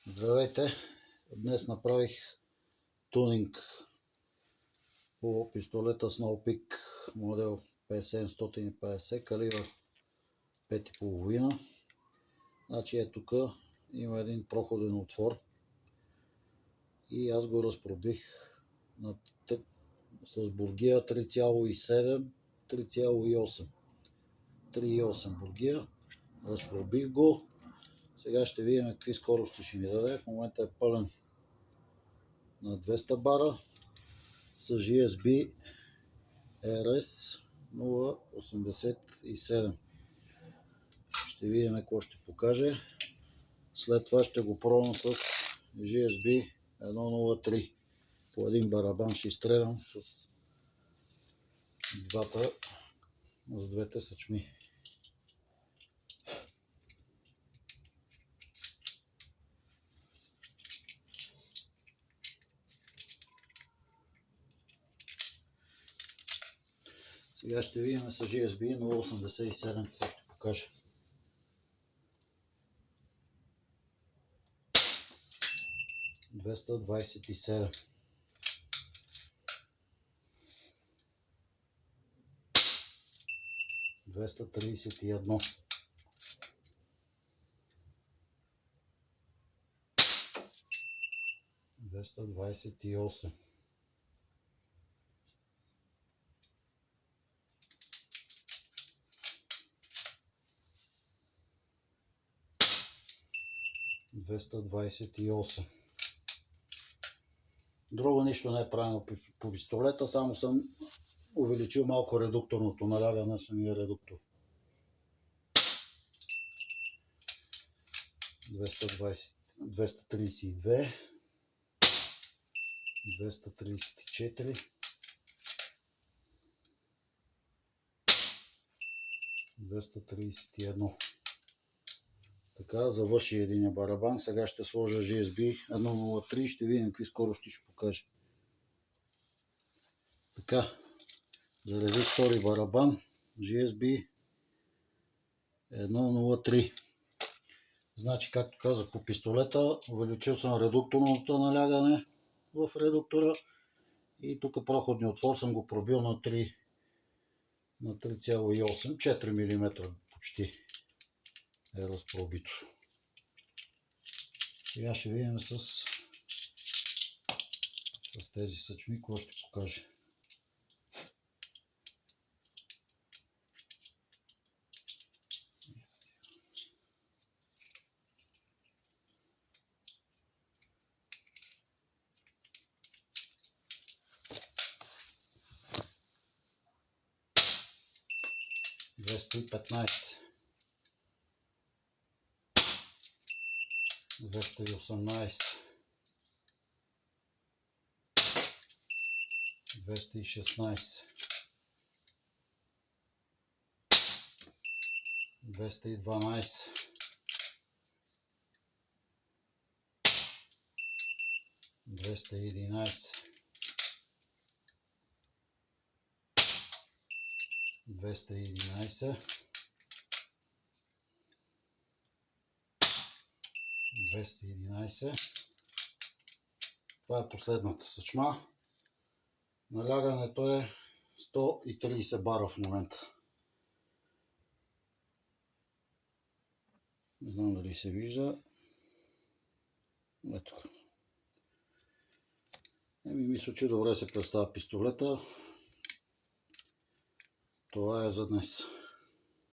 Здравейте! Днес направих тунинг по пистолета Snowpeak модел P750, калибър 5,5. Значи тук има един проходен отвор и аз го разпробих с бургия 3,7, 3,8. 3,8 бургия. Разпробих го. Сега ще видим какви скорости ще ми даде. В момента е пълен на 200 бара с GSB RS 087. Ще видим какво ще покаже. След това ще го пробвам с GSB 103. По един барабан ще изстрелям с двете съчми. Сега ще видим с GSB 087 какво ще покаже. Двеста 27. 231. 228. 228. Друго нищо не е правилно по пистолета, само съм увеличил малко редукторното налягане на самия редуктор. 232, 234, 231. Така, завърши един барабан. Сега ще сложа GSB 103 и ще видим какви скорости ще покаже. Така, заредих втори барабан, GSB 103. Значи, както казах по пистолета, увеличил съм редукторното налягане в редуктора и тук проходния отвор съм го пробил на 3,8, 4 мм почти е разпробито. Сега ще видим с тези съчми какво ще покаже. Двеста 218, 216, 212, 211, 211, 211. Това е последната съчма. Налягането е 130 бара в момента. Не знам дали се вижда. Ето. Мисля, че добре се представя пистолета. Това е за днес.